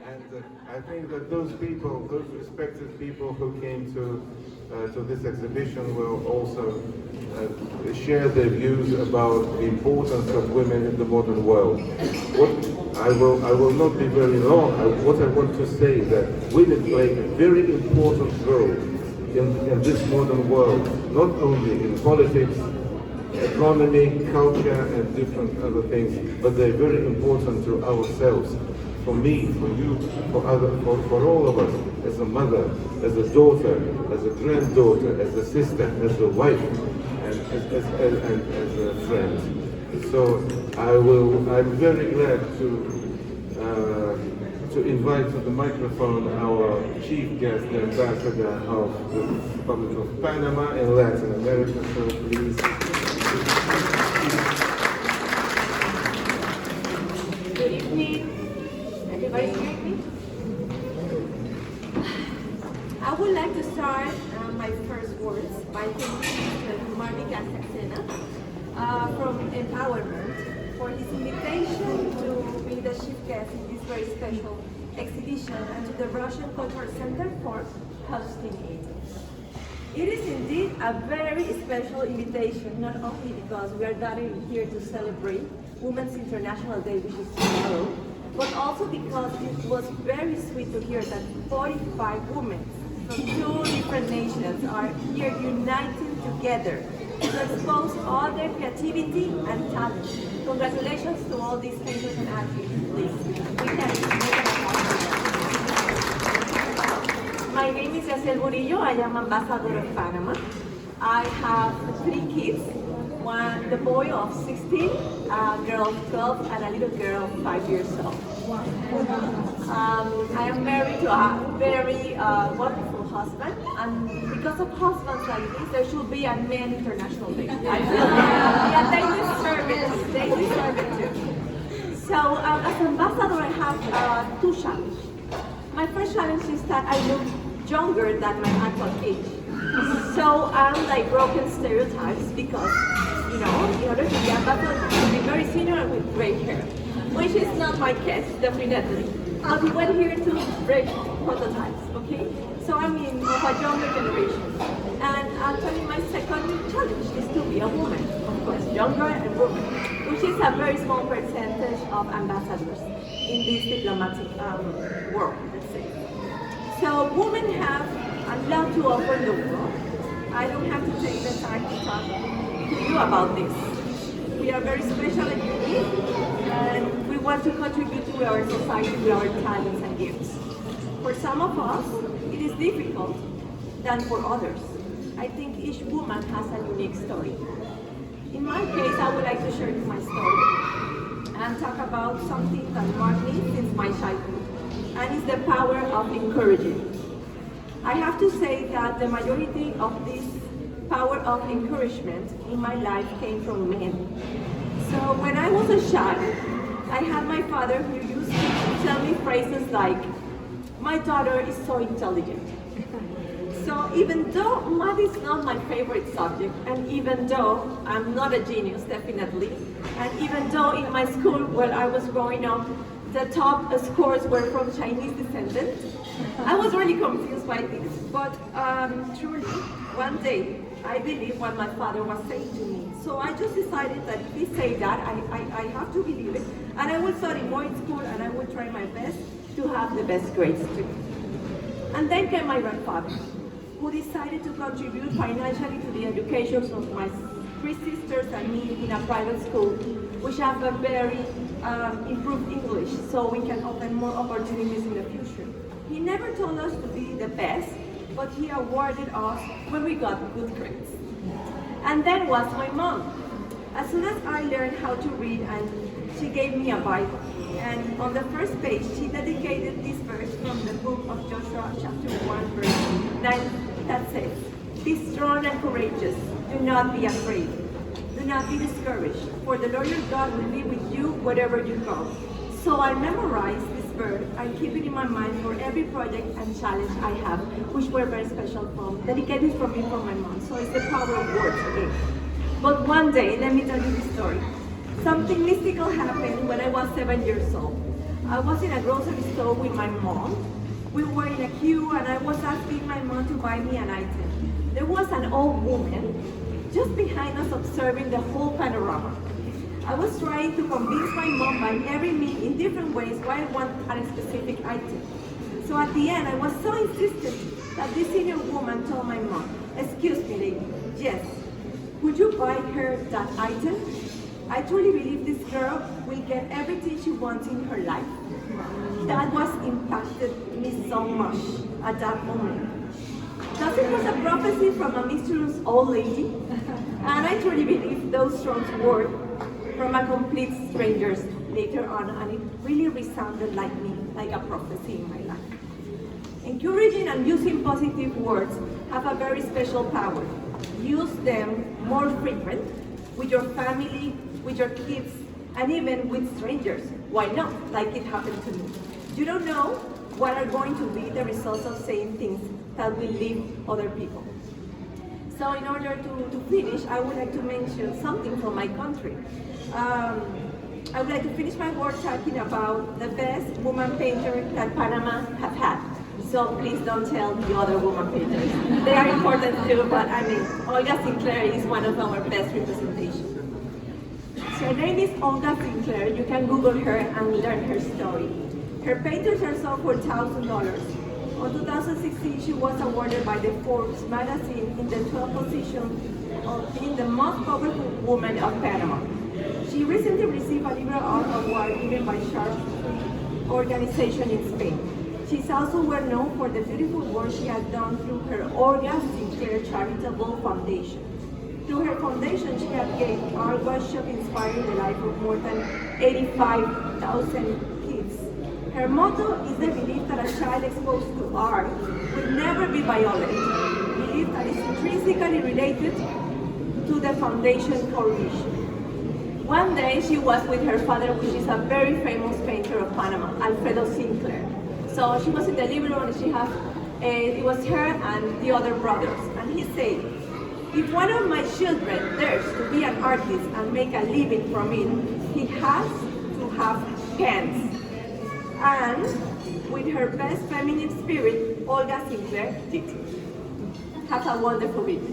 And I think that those people, those respected people who came to this exhibition will also share their views about the importance of women in the modern world. I will not be very long. What I want to say is that women play a very important role in this modern world, not only in politics, economy, culture, and different other things, but they're very important to ourselves. For me, for you, for all of us, as a mother, as a daughter, as a granddaughter, as a sister, as a wife, and as a friend. So I'm very glad to invite to the microphone our chief guest, the ambassador of the Republic of Panama in Latin America. So please. Good evening. Everybody hear me? I would like to start my first words by thanking Marta from Empowerment for his invitation to be the chief guest in this very special exhibition, and to the Russian Cultural Center for hosting it. It is indeed a very special invitation, not only because we are gathering here to celebrate Women's International Day, which is tomorrow, but also because it was very sweet to hear that 45 women from 2 different nations are here uniting together to expose all their creativity and talent. Congratulations to all these painters and artists, please. My name is Yacel Murillo. I am ambassador of Panama. I have 3 kids. The boy of 16, a girl of 12, and a little girl of 5 years old. I am married to a very wonderful husband, and because of husbands like this, there should be a Men International Day. Yeah, they deserve it too. So as ambassador, I have 2 challenges. My first challenge is that I look younger than my actual age. So I'm like broken stereotypes because, you know, in order to be ambassador, you have to be very senior and with gray hair, which is not my case, definitely. But we went here to break prototypes, okay? So I'm in of a younger generation. And actually my second challenge is to be a woman, of course, younger and woman, which is a very small percentage of ambassadors in this diplomatic world, let's say. So women have a lot to offer the world. I don't have to take the time to talk to you about this. We are very special and unique, and we want to contribute to our society with our talents and gifts. For some of us, it is difficult than for others. I think each woman has a unique story. In my case, I would like to share my story and talk about something that marked me since my childhood, and it's the power of encouraging. I have to say that the majority of this power of encouragement in my life came from men. So when I was a child, I had my father who used to tell me phrases like, "My daughter is so intelligent." So even though math is not my favorite subject, and even though I'm not a genius, definitely, and even though in my school where I was growing up, the top scores were from Chinese descendants, I was really confused by this. But truly, one day, I believed what my father was saying to me. So I just decided that if he said that, I have to believe it. And I would study more in school, and I would try my best to have the best grades too. And then came my grandfather, who decided to contribute financially to the education of my 3 sisters and me in a private school, which have a very improved English, so we can open more opportunities in the future. He never told us to be the best, but he awarded us when we got good grades. And then was my mom. As soon as I learned how to read, and she gave me a Bible, and on the first page she dedicated this verse from the book of Joshua, chapter 1, verse 9, that says, "Be strong and courageous, do not be afraid. Do not be discouraged, for the Lord your God will be with you wherever you go." So I memorized this verse and keep it in my mind for every project and challenge I have, which were very special dedicated from me from my mom. So it's the power of words again. But one day, let me tell you this story. Something mystical happened when I was 7 years old. I was in a grocery store with my mom. We were in a queue and I was asking my mom to buy me an item. There was an old woman just behind us observing the whole panorama. I was trying to convince my mom by every means in different ways why I want a specific item. So at the end, I was so insistent that this senior woman told my mom, "Excuse me, lady, yes, would you buy her that item? I truly believe this girl will get everything she wants in her life." That was impacted me so much at that moment. Thus it was a prophecy from a mysterious old lady, and I truly believe those strong words from a complete stranger later on, and it really resounded like me, like a prophecy in my life. Encouraging and using positive words have a very special power. Use them more frequent with your family, with your kids, and even with strangers. Why not? Like it happened to me. You don't know what are going to be the results of saying things that will leave other people. So in order to finish, I would like to mention something from my country. I would like to finish my work talking about the best woman painter that Panama have had. So please don't tell the other woman painters. They are important too, but I mean, Olga Sinclair is one of our best representations. So her name is Olga Sinclair. You can Google her and learn her story. Her paintings are sold for $1,000. In 2016, she was awarded by the Forbes magazine in the 12th position of being the most powerful woman of Panama. She recently received a liberal art award given by Charles organization in Spain. She's also well known for the beautiful work she has done through her Olga Sinclair Charitable Foundation. Through her foundation, she has gained art workshop inspiring the life of more than 85,000 kids. Her motto is the belief that a child exposed to art will never be violent, belief that is intrinsically related to the foundation core mission. One day she was with her father, which is a very famous painter of Panama, Alfredo Sinclair. So she was in the living room and she had, it was her and the other brothers. And he said, "If one of my children dares to be an artist and make a living from it, he has to have pens." And with her best feminine spirit, Olga Sinclair did it. Have a wonderful week.